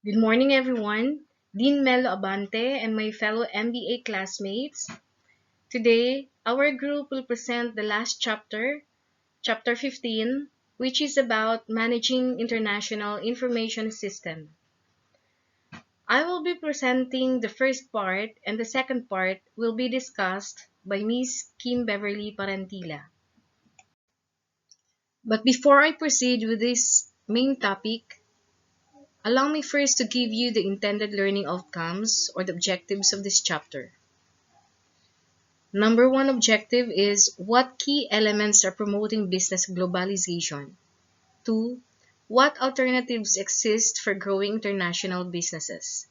Good morning, everyone. Dean Melo Abante and my fellow MBA classmates. Today, our group will present the last chapter, chapter 15, which is about managing international information system. I will be presenting the first part and the second part will be discussed by Ms. Kim Beverly Parentila. But before I proceed with this main topic, allow me first to give you the intended learning outcomes or the objectives of this chapter. Number one objective is what key elements are promoting business globalization. Two, what alternatives exist for growing international businesses.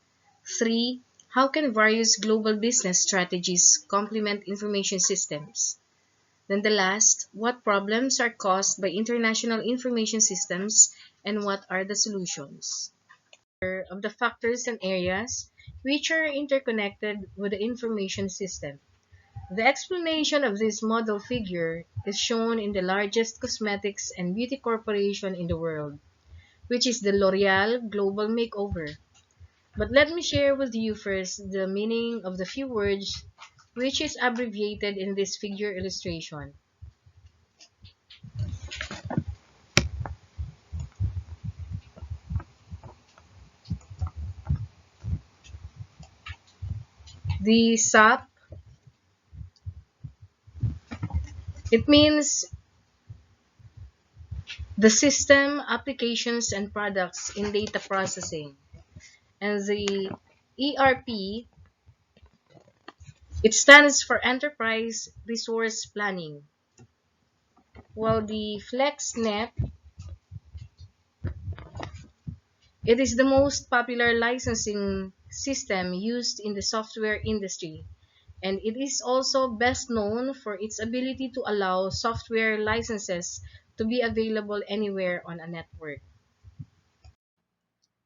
Three, how can various global business strategies complement information systems? Then the last, what problems are caused by international information systems and what are the solutions? Of the factors and areas which are interconnected with the information system. The explanation of this model figure is shown in the largest cosmetics and beauty corporation in the world, which is the L'Oreal Global Makeover. But let me share with you first the meaning of the few words which is abbreviated in this figure illustration. The SAP, it means the system, applications, and products in data processing. And the ERP, it stands for Enterprise Resource Planning. While the FlexNet, it is the most popular licensing system used in the software industry, and it is also best known for its ability to allow software licenses to be available anywhere on a network.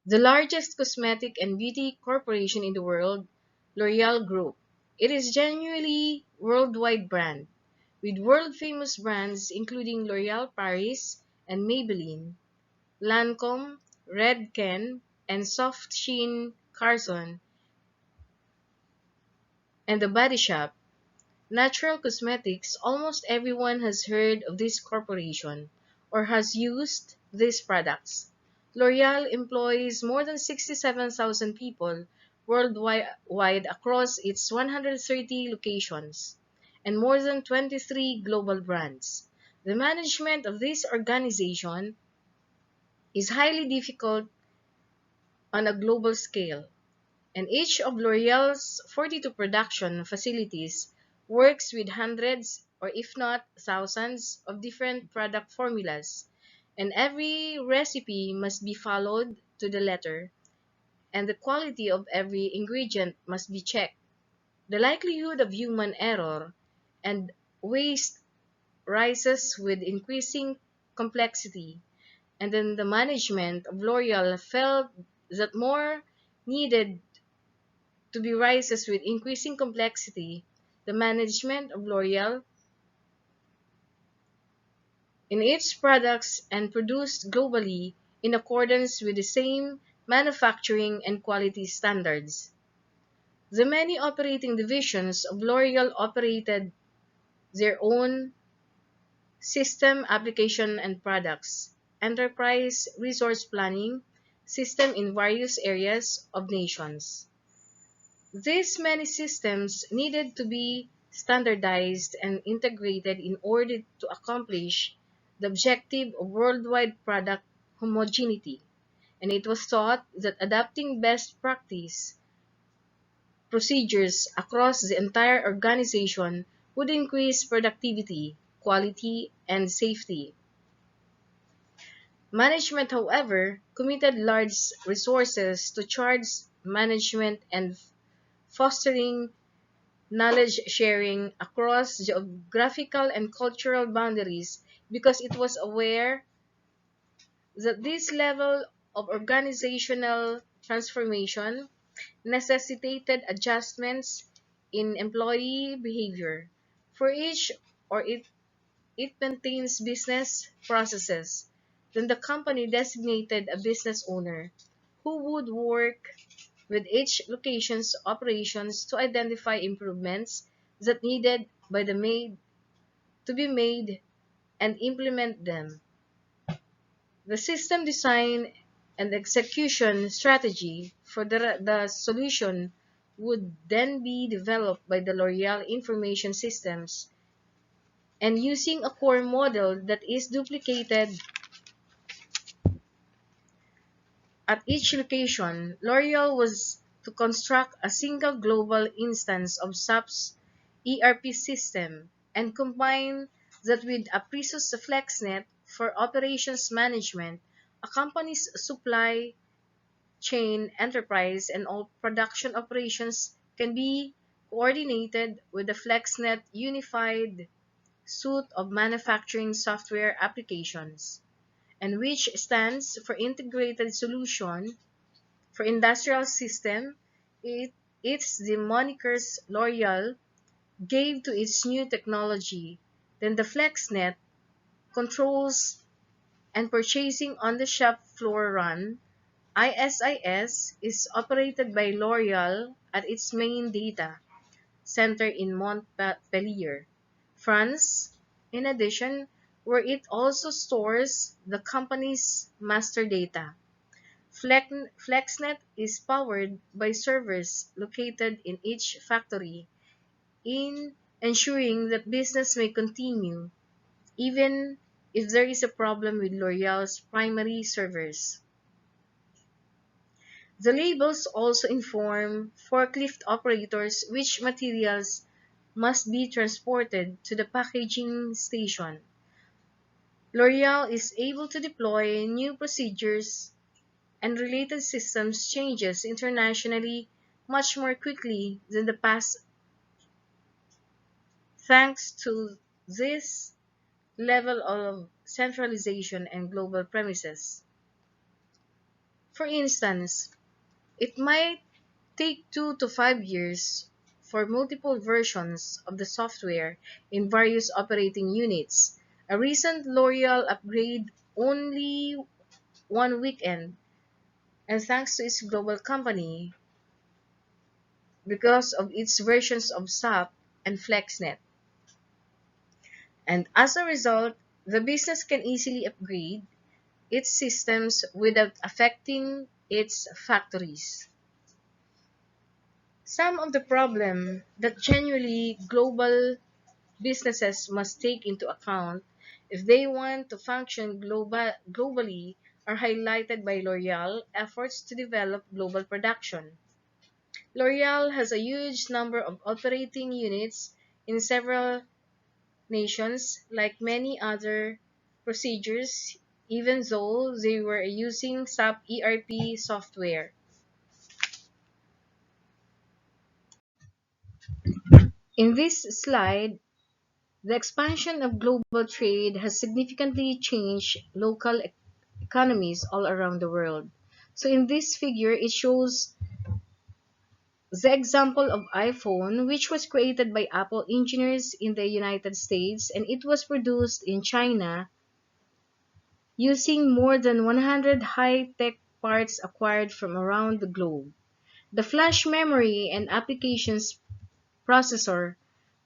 The largest cosmetic and beauty corporation in the world, L'Oreal Group. It is genuinely worldwide brand, with world-famous brands including L'Oreal Paris and Maybelline, Lancome, Redken, and Soft Sheen Carson, and The Body Shop. Natural cosmetics, almost everyone has heard of this corporation or has used these products. L'Oreal employs more than 67,000 people worldwide across its 130 locations and more than 23 global brands. The management of this organization is highly difficult on a global scale, and each of L'Oreal's 42 production facilities works with hundreds or if not thousands of different product formulas, and every recipe must be followed to the letter, and the quality of every ingredient must be checked. The likelihood of human error and waste rises with increasing complexity, and then the management of L'Oreal felt that more needed to be rises with increasing complexity. The management of L'Oreal in its products and produced globally in accordance with the same manufacturing and quality standards. The many operating divisions of L'Oreal operated their own system, application, and products, enterprise resource planning system in various areas of nations. These many systems needed to be standardized and integrated in order to accomplish the objective of worldwide product homogeneity, and it was thought that adapting best practice procedures across the entire organization would increase productivity, quality, and safety. Management, however, committed large resources to charge management and fostering knowledge sharing across geographical and cultural boundaries because it was aware that this level of organizational transformation necessitated adjustments in employee behavior. For each or it maintains business processes. Then the company designated a business owner who would work with each location's operations to identify improvements that needed by the made to be made and implement them. The system design and execution strategy for the solution would then be developed by the L'Oreal Information Systems, and using a core model that is duplicated at each location, L'Oreal was to construct a single global instance of SAP's ERP system and combine that with Apriso's FlexNet for operations management, a company's supply chain enterprise and all production operations can be coordinated with the FlexNet unified suite of manufacturing software applications, and which stands for Integrated Solution for Industrial System. It's the monikers L'Oreal gave to its new technology. Then the FlexNet controls and purchasing on the shop floor run. ISIS is operated by L'Oreal at its main data center in Montpellier, France, in addition, where it also stores the company's master data. FlexNet is powered by servers located in each factory, in ensuring that business may continue even if there is a problem with L'Oreal's primary servers. The labels also inform forklift operators which materials must be transported to the packaging station. L'Oreal is able to deploy new procedures and related systems changes internationally much more quickly than the past, thanks to this level of centralization and global premises. For instance, it might take 2 to 5 years for multiple versions of the software in various operating units. A recent L'Oreal upgrade only one weekend, and thanks to its global company because of its versions of SAP and FlexNet. And as a result, the business can easily upgrade its systems without affecting its factories. Some of the problem that genuinely global businesses must take into account if they want to function globally are highlighted by L'Oreal efforts to develop global production. L'Oreal has a huge number of operating units in several nations, like many other procedures, even though they were using SAP ERP software. In this slide, the expansion of global trade has significantly changed local economies all around the world. So in this figure, it shows the example of iPhone, which was created by Apple engineers in the United States, and it was produced in China using more than 100 high-tech parts acquired from around the globe. The flash memory and applications processor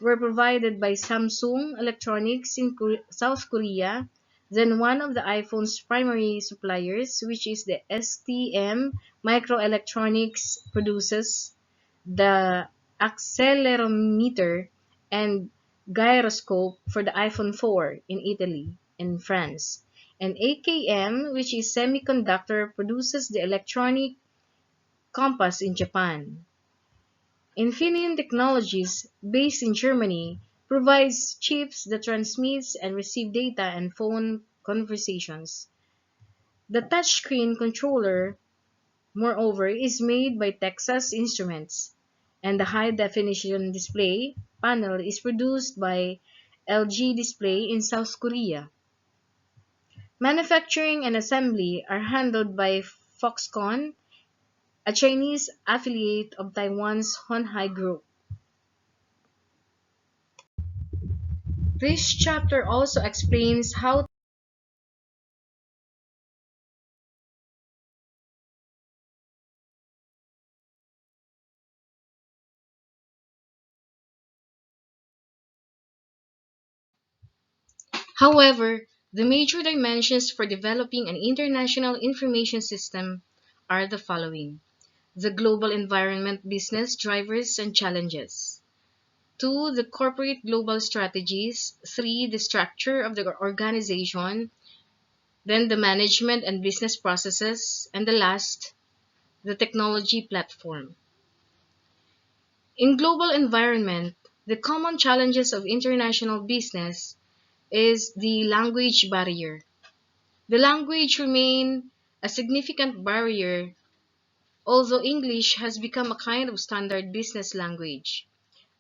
were provided by Samsung Electronics in South Korea, then one of the iPhone's primary suppliers, which is the STM Microelectronics, produces the accelerometer and gyroscope for the iPhone 4 in Italy and France. And AKM, which is semiconductor, produces the electronic compass in Japan. Infineon Technologies, based in Germany, provides chips that transmits and receive data and phone conversations. The touchscreen controller, moreover, is made by Texas Instruments, and the high-definition display panel is produced by LG Display in South Korea. Manufacturing and assembly are handled by Foxconn, a Chinese affiliate of Taiwan's Honhai Group. This chapter also explains how However, the major dimensions for developing an international information system are the following: the global environment, business drivers and challenges; 2, the corporate global strategies; 3, the structure of the organization; then the management and business processes; and the last, the technology platform. In global environment, the common challenges of international business is the language barrier. The language remain a significant barrier, although English has become a kind of standard business language.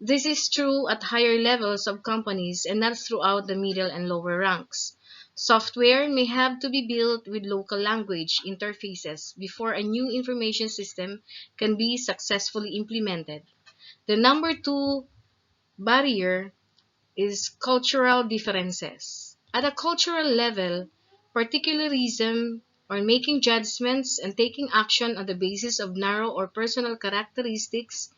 This is true at higher levels of companies and not throughout the middle and lower ranks. Software may have to be built with local language interfaces before a new information system can be successfully implemented. The number two barrier is cultural differences. At a cultural level, particularism, or making judgments and taking action on the basis of narrow or personal characteristics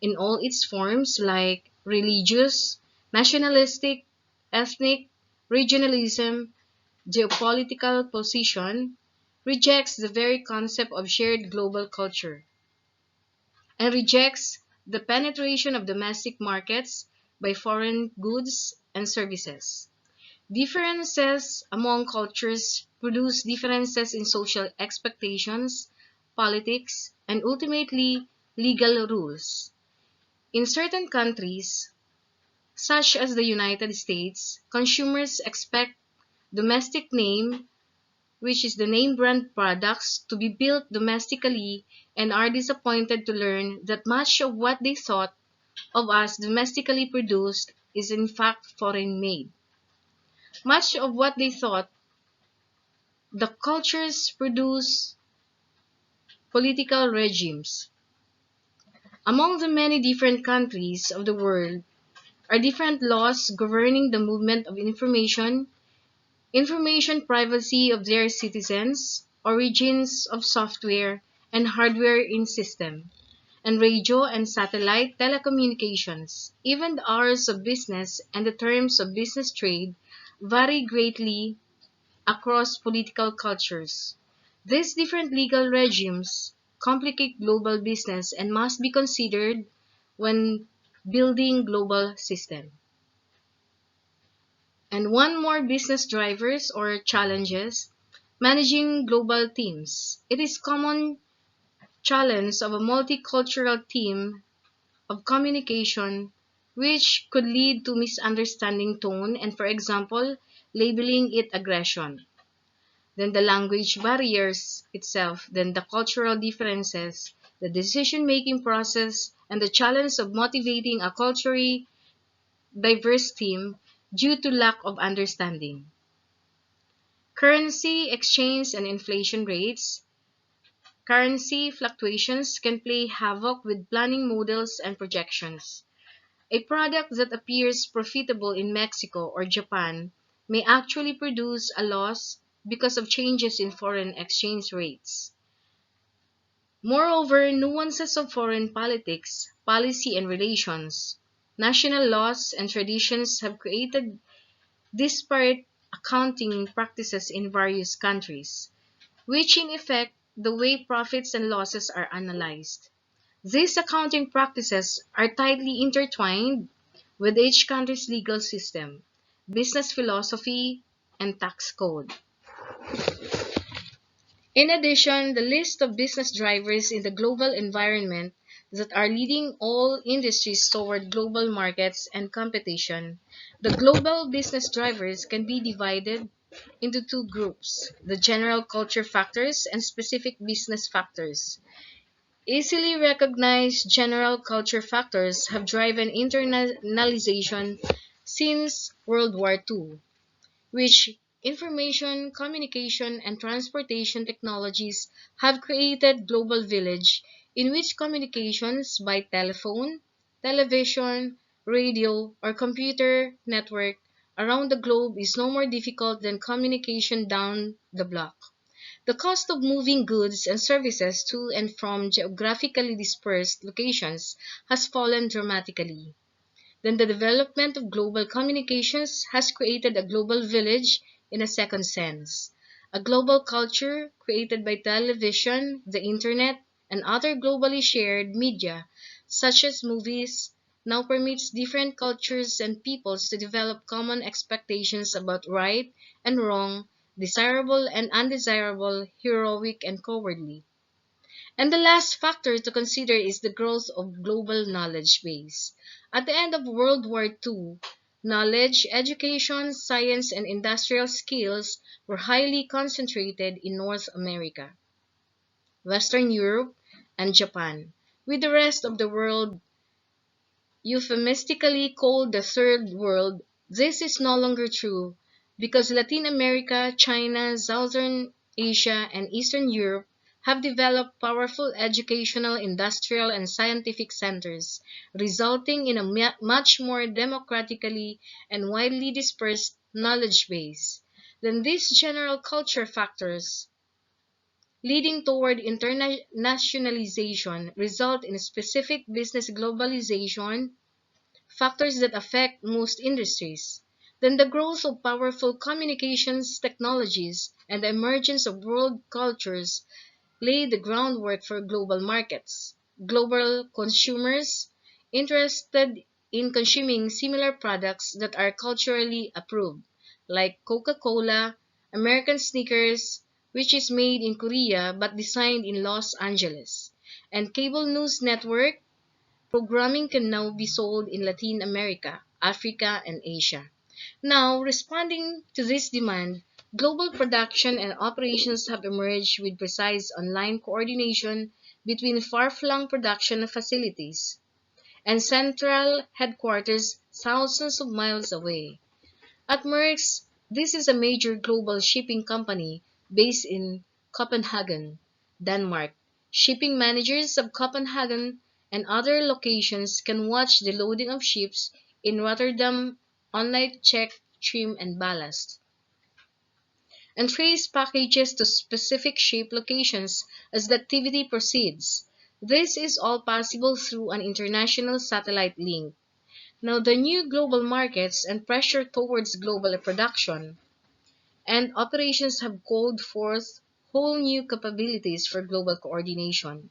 in all its forms, like religious, nationalistic, ethnic, regionalism, geopolitical position, rejects the very concept of shared global culture and rejects the penetration of domestic markets by foreign goods and services. Differences among cultures produce differences in social expectations, politics, and ultimately legal rules. In certain countries, such as the United States, consumers expect domestic name, which is the name brand products, to be built domestically and are disappointed to learn that much of what they thought of as domestically produced is in fact foreign made. Much of what they thought the cultures produce political regimes. Among the many different countries of the world are different laws governing the movement of information, information privacy of their citizens, origins of software and hardware in system, and radio and satellite telecommunications. Even the hours of business and the terms of business trade vary greatly across political cultures. These different legal regimes complicate global business and must be considered when building global system. And one more business drivers or challenges, managing global teams. It is common challenge of a multicultural team of communication which could lead to misunderstanding tone and, for example, labeling it aggression. Then the language barriers itself, then the cultural differences, the decision-making process, and the challenge of motivating a culturally diverse team due to lack of understanding. Currency exchange and inflation rates. Currency fluctuations can play havoc with planning models and projections. A product that appears profitable in Mexico or Japan may actually produce a loss because of changes in foreign exchange rates. Moreover, nuances of foreign politics, policy and relations, national laws and traditions have created disparate accounting practices in various countries, which in effect the way profits and losses are analyzed. These accounting practices are tightly intertwined with each country's legal system, business philosophy, and tax code. In addition, the list of business drivers in the global environment that are leading all industries toward global markets and competition. The global business drivers can be divided into two groups: the general culture factors and specific business factors. Easily recognized general culture factors have driven internationalization since World War II, which information, communication, and transportation technologies have created global village in which communications by telephone, television, radio, or computer network around the globe is no more difficult than communication down the block. The cost of moving goods and services to and from geographically dispersed locations has fallen dramatically. Then the development of global communications has created a global village in a second sense. A global culture created by television, the internet, and other globally shared media, such as movies, now permits different cultures and peoples to develop common expectations about right and wrong, desirable and undesirable, heroic and cowardly. And the last factor to consider is the growth of global knowledge base. At the end of World War II, knowledge, education, science, and industrial skills were highly concentrated in North America, Western Europe, and Japan, with the rest of the world euphemistically called the Third World. This is no longer true because Latin America, China, Southern Asia, and Eastern Europe have developed powerful educational, industrial, and scientific centers, resulting in a much more democratically and widely dispersed knowledge base. Then these general culture factors leading toward internationalization result in specific business globalization factors that affect most industries. Then the growth of powerful communications technologies and the emergence of world cultures lay the groundwork for global markets. Global consumers interested in consuming similar products that are culturally approved, like Coca-Cola, American Snickers, which is made in Korea but designed in Los Angeles, and cable news network programming can now be sold in Latin America, Africa, and Asia. Now, responding to this demand, global production and operations have emerged with precise online coordination between far-flung production facilities and central headquarters thousands of miles away. At Maersk, this is a major global shipping company based in Copenhagen, Denmark. Shipping managers of Copenhagen and other locations can watch the loading of ships in Rotterdam online check trim and ballast, and trace packages to specific ship locations as the activity proceeds. This is all possible through an international satellite link. Now, the new global markets and pressure towards global production and operations have called forth whole new capabilities for global coordination.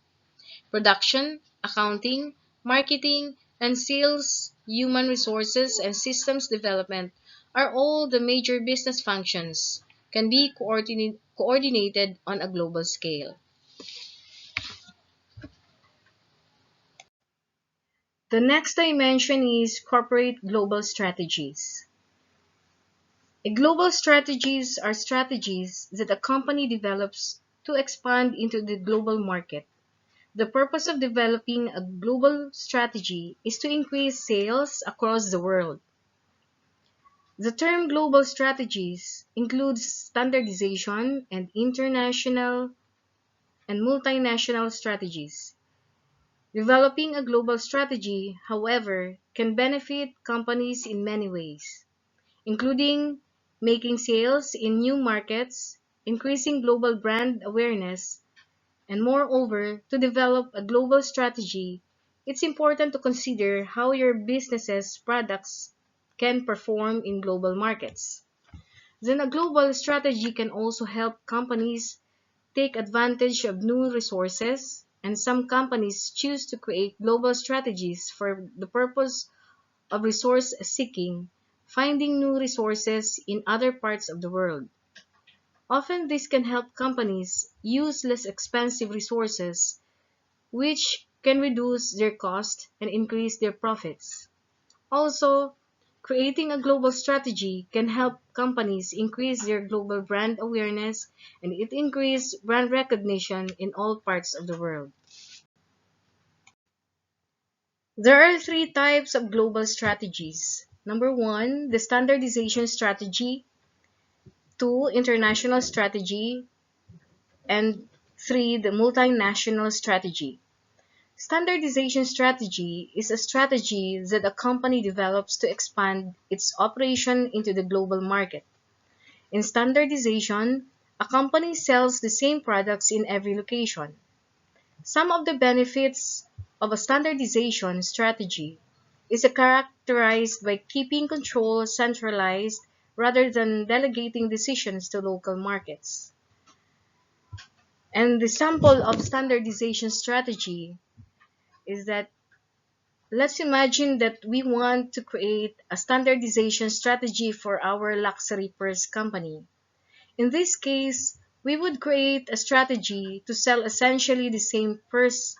Production, accounting, marketing, and sales, human resources, and systems development are all the major business functions can be coordinated on a global scale. The next dimension is corporate global strategies. Global strategies are strategies that a company develops to expand into the global market. The purpose of developing a global strategy is to increase sales across the world. The term global strategies includes standardization and international and multinational strategies. Developing a global strategy, however, can benefit companies in many ways, including making sales in new markets, increasing global brand awareness, and moreover, to develop a global strategy, it's important to consider how your business's products can perform in global markets. Then a global strategy can also help companies take advantage of new resources, and some companies choose to create global strategies for the purpose of resource seeking, finding new resources in other parts of the world. Often this can help companies use less expensive resources, which can reduce their cost and increase their profits. Also, creating a global strategy can help companies increase their global brand awareness and it increase brand recognition in all parts of the world. There are three types of global strategies. Number one, the standardization strategy. Two, international strategy. And three, the multinational strategy. Standardization strategy is a strategy that a company develops to expand its operation into the global market. In standardization, a company sells the same products in every location. Some of the benefits of a standardization strategy is characterized by keeping control centralized rather than delegating decisions to local markets. And the sample of standardization strategy is that let's imagine that we want to create a standardization strategy for our luxury purse company. In this case, we would create a strategy to sell essentially the same purse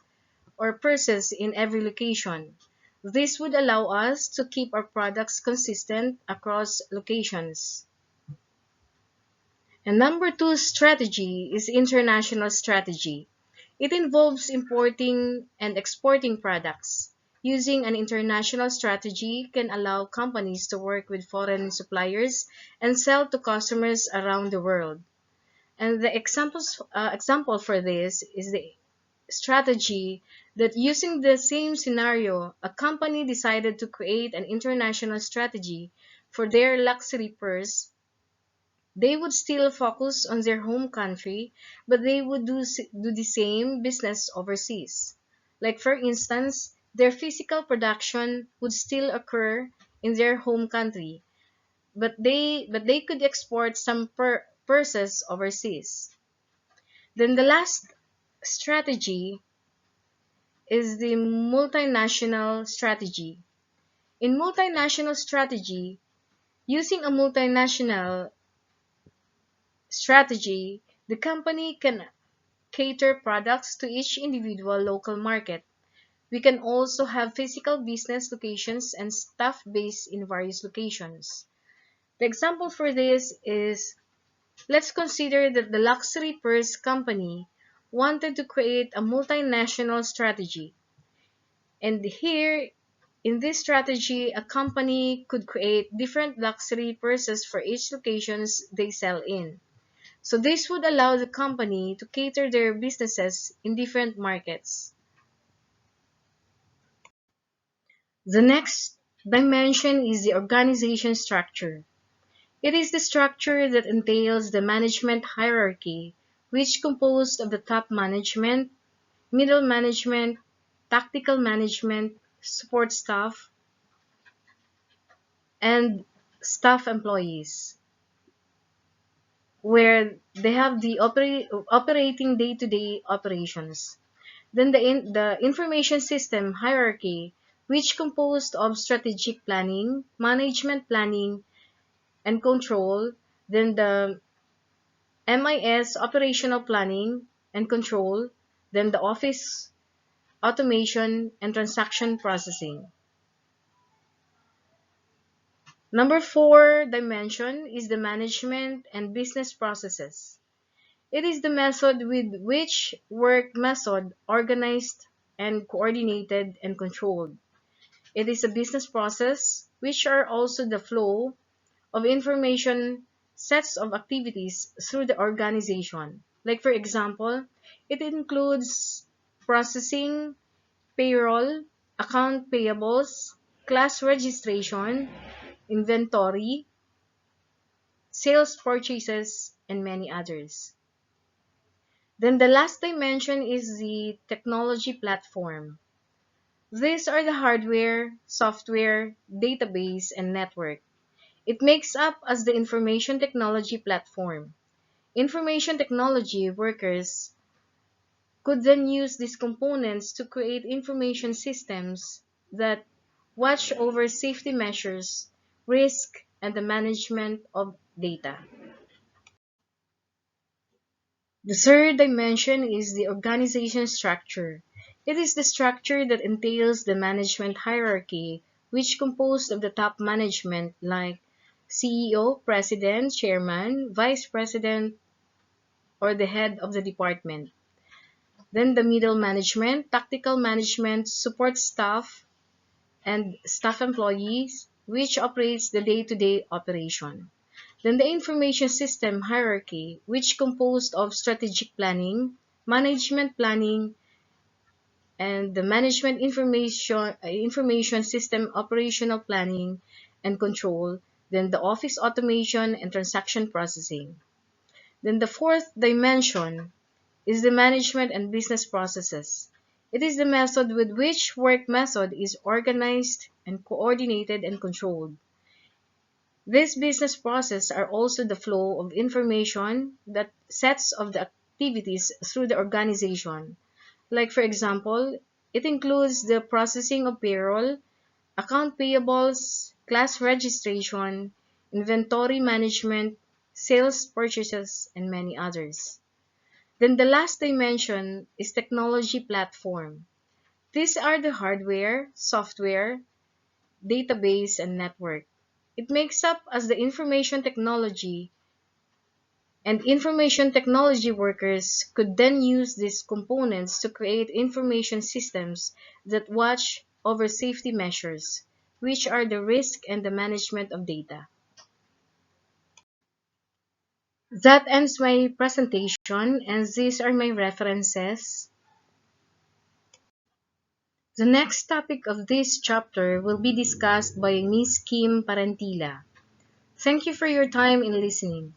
or purses in every location. This would allow us to keep our products consistent across locations. And number two strategy is international strategy. It involves importing and exporting products. Using an international strategy can allow companies to work with foreign suppliers and sell to customers around the world. And the example for this is the strategy that using the same scenario, a company decided to create an international strategy for their luxury purse. They would still focus on their home country, but they would do the same business overseas. Like for instance, their physical production would still occur in their home country, but they could export some purses overseas. Then the last strategy is the multinational strategy. In multinational strategy, using a multinational strategy, the company can cater products to each individual local market. We can also have physical business locations and staff based in various locations. The example for this is let's consider that the luxury purse company wanted to create a multinational strategy. And here, in this strategy, a company could create different luxury purses for each locations they sell in. So this would allow the company to cater their businesses in different markets. The next dimension is the organization structure. It is the structure that entails the management hierarchy, which composed of the top management, middle management, tactical management, support staff, and staff employees, where they have the operating day-to-day operations. Then the information system hierarchy, which composed of strategic planning, management planning, and control. Then the MIS operational planning and control. Then the office automation and transaction processing. Number four dimension is the management and business processes. It is the method with which work method organized and coordinated and controlled. It is a business process which are also the flow of information sets of activities through the organization. Like for example, it includes processing, payroll, account payables, class registration, inventory, sales purchases, and many others. Then the last dimension is the technology platform. These are the hardware, software, database, and network. It makes up as the information technology platform. Information technology workers could then use these components to create information systems that watch over safety measures, risk, and the management of data. The third dimension is the organization structure. It is the structure that entails the management hierarchy, which composed of the top management like CEO, president, chairman, vice president, or the head of the department. Then the middle management, tactical management, support staff, and staff employees, which operates the day-to-day operation. Then the information system hierarchy, which composed of strategic planning, management planning, and the management information system operational planning and control. Then the office automation and transaction processing. Then the fourth dimension is the management and business processes. It is the method with which work method is organized and coordinated and controlled. These business processes are also the flow of information that sets of the activities through the organization. Like for example, it includes the processing of payroll, account payables, class registration, inventory management, sales purchases, and many others. Then the last dimension is technology platform. These are the hardware, software, database, and network. It makes up as the information technology workers could then use these components to create information systems that watch over safety measures, which are the risk and the management of data. That ends my presentation, and these are my references. The next topic of this chapter will be discussed by Ms. Kim Parentila. Thank you for your time in listening.